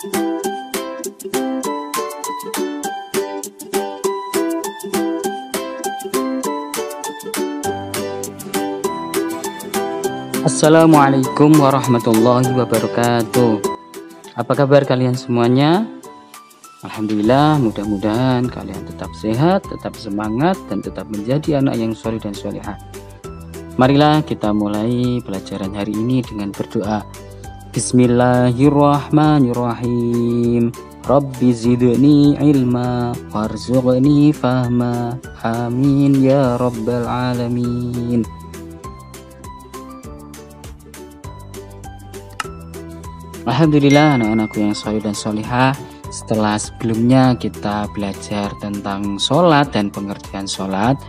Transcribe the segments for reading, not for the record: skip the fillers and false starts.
Assalamualaikum warahmatullahi wabarakatuh. Apa kabar kalian semuanya? Alhamdulillah, mudah-mudahan kalian tetap sehat, tetap semangat, dan tetap menjadi anak yang soleh dan solehah. Marilah kita mulai pelajaran hari ini dengan berdoa. Bismillahirrahmanirrahim. Rabbi zidni ilma warzuqni fahma. Amin ya rabbal alamin. Alhamdulillah, anak-anakku yang soleh dan solehah, setelah sebelumnya kita belajar tentang sholat dan pengertian sholat,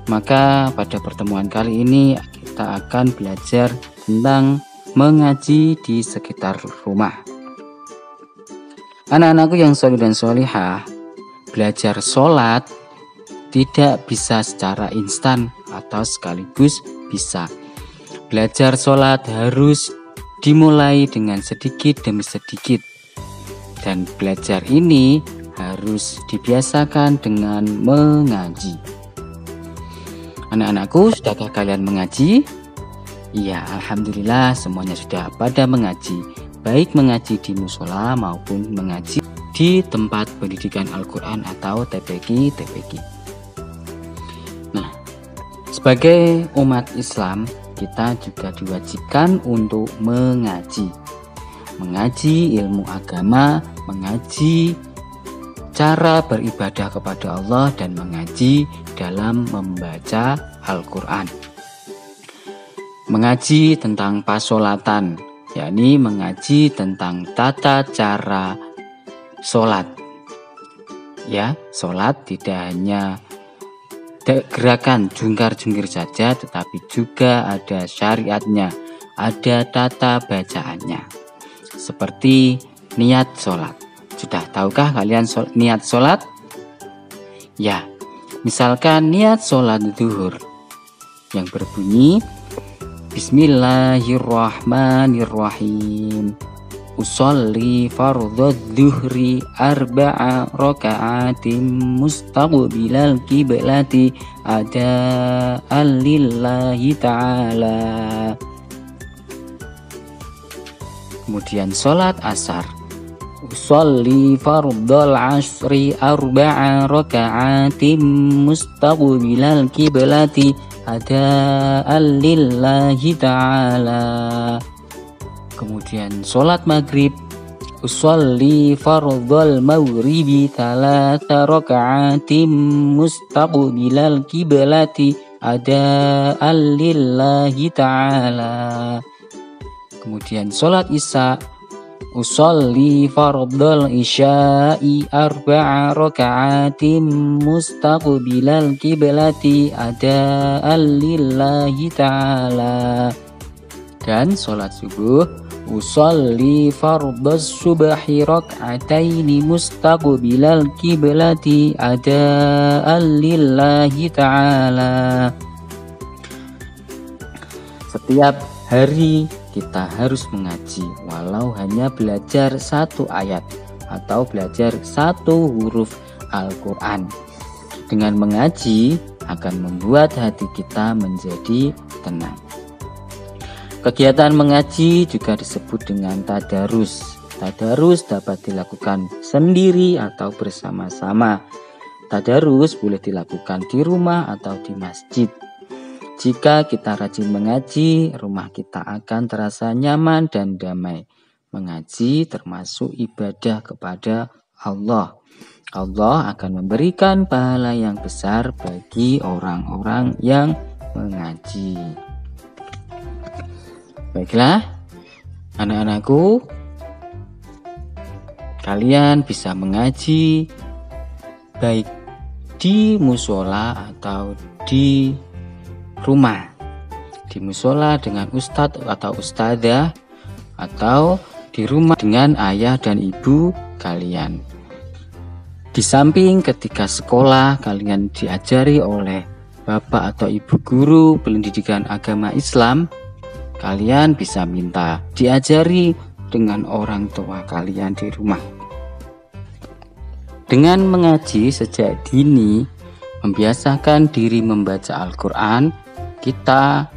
maka pada pertemuan kali ini kita akan belajar tentang mengaji di sekitar rumah. Anak-anakku yang soleh dan solehah, belajar sholat tidak bisa secara instan atau sekaligus bisa. Belajar sholat harus dimulai dengan sedikit demi sedikit, dan belajar ini harus dibiasakan dengan mengaji. Anak-anakku, sudahkah kalian mengaji? Iya, alhamdulillah semuanya sudah pada mengaji, baik mengaji di musola maupun mengaji di tempat pendidikan Al-Quran atau TPQ. Nah, sebagai umat Islam, kita juga diwajibkan untuk mengaji ilmu agama, mengaji cara beribadah kepada Allah, dan mengaji dalam membaca Al-Quran. Mengaji tentang pasolatan, yakni mengaji tentang tata cara sholat. Ya, sholat tidak hanya gerakan jungkar-jungkir saja, tetapi juga ada syariatnya, ada tata bacaannya. Seperti niat sholat. Sudah tahukah kalian niat sholat? Ya, misalkan niat sholat zuhur yang berbunyi Bismillahirrahmanirrahim. Usolli fardhu dhuhri arba'a raka'atim mustaqbilal qiblati ada'an lillahi ta'ala. Kemudian sholat asar. Usolli fardhal asri arba'a raka'atim mustaqbilal qiblati ada'an lillahi ta'ala. Kemudian sholat maghrib. Usolli fardhal maghribi thalatha raka'atim mustaqbilal qiblati ada'an lillahi ta'ala. Kemudian sholat isya. Usolli fardhal isya'i arba'a raka'atim mustaqbilal qiblati ada'an lillahi ta'ala. Dan sholat subuh. Usolli fardhas subhi rak'ataini mustaqbilal qiblati ada'an lillahi ta'ala. Setiap hari kita harus mengaji, walau hanya belajar satu ayat atau belajar satu huruf Al-Quran. Dengan mengaji akan membuat hati kita menjadi tenang. Kegiatan mengaji juga disebut dengan tadarus. Tadarus dapat dilakukan sendiri atau bersama-sama. Tadarus boleh dilakukan di rumah atau di masjid. Jika kita rajin mengaji, rumah kita akan terasa nyaman dan damai. Mengaji termasuk ibadah kepada Allah. Allah akan memberikan pahala yang besar bagi orang-orang yang mengaji. Baiklah, anak-anakku, kalian bisa mengaji baik di musola atau di rumah. Di musola dengan ustadz atau ustadzah, atau di rumah dengan ayah dan ibu kalian. Di samping ketika sekolah kalian diajari oleh bapak atau ibu guru pendidikan agama Islam, kalian bisa minta diajari dengan orang tua kalian di rumah. Dengan mengaji sejak dini, membiasakan diri membaca Al-Quran, kita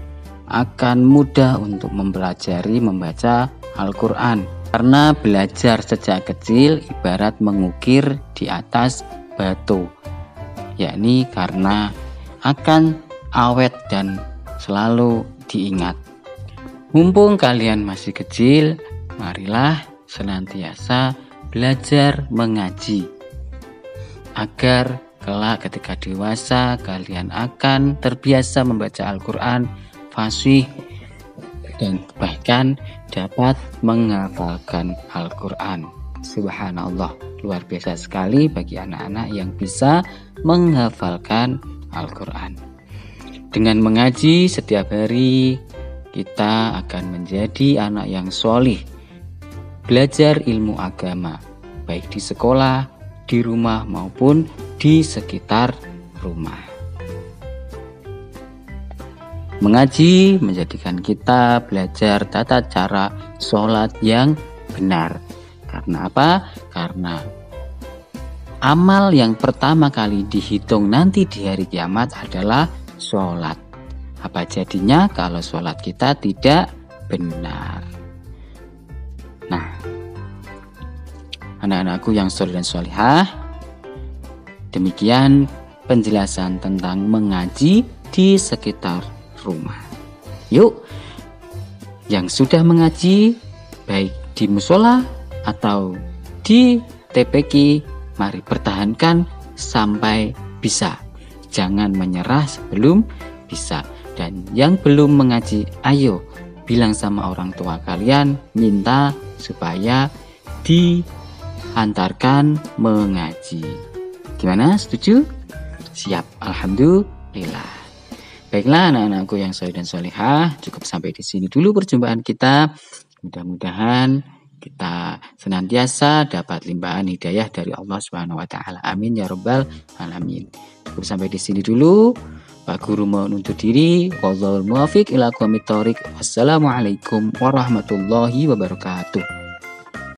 akan mudah untuk mempelajari membaca Al-Quran. Karena belajar sejak kecil ibarat mengukir di atas batu, yakni karena akan awet dan selalu diingat. Mumpung kalian masih kecil, marilah senantiasa belajar mengaji, agar kelak ketika dewasa kalian akan terbiasa membaca Al-Quran fasih dan bahkan dapat menghafalkan Al-Quran. Subhanallah, luar biasa sekali bagi anak-anak yang bisa menghafalkan Al-Quran. Dengan mengaji setiap hari, kita akan menjadi anak yang solih, belajar ilmu agama, baik di sekolah, di rumah maupun di sekitar rumah. Mengaji menjadikan kita belajar tata cara sholat yang benar. Karena apa? Karena amal yang pertama kali dihitung nanti di hari kiamat adalah sholat. Apa jadinya kalau sholat kita tidak benar? Nah, anak-anakku yang soleh dan solihah, demikian penjelasan tentang mengaji di sekitar rumah. Yuk, yang sudah mengaji baik di musola atau di TPQ, mari pertahankan sampai bisa. Jangan menyerah sebelum bisa. Dan yang belum mengaji, ayo bilang sama orang tua kalian, minta supaya diantarkan mengaji. Gimana? Setuju? Siap. Alhamdulillah. Baiklah anak-anakku yang soleh dan solehah, cukup sampai di sini dulu perjumpaan kita. Mudah-mudahan kita senantiasa dapat limpahan hidayah dari Allah Subhanahu wa taala. Amin ya rabbal alamin. Cukup sampai di sini dulu. Pak Guru mohon undur diri. Wallahul muwaffiq ila aqwamit thoriq. Wassalamualaikum warahmatullahi wabarakatuh.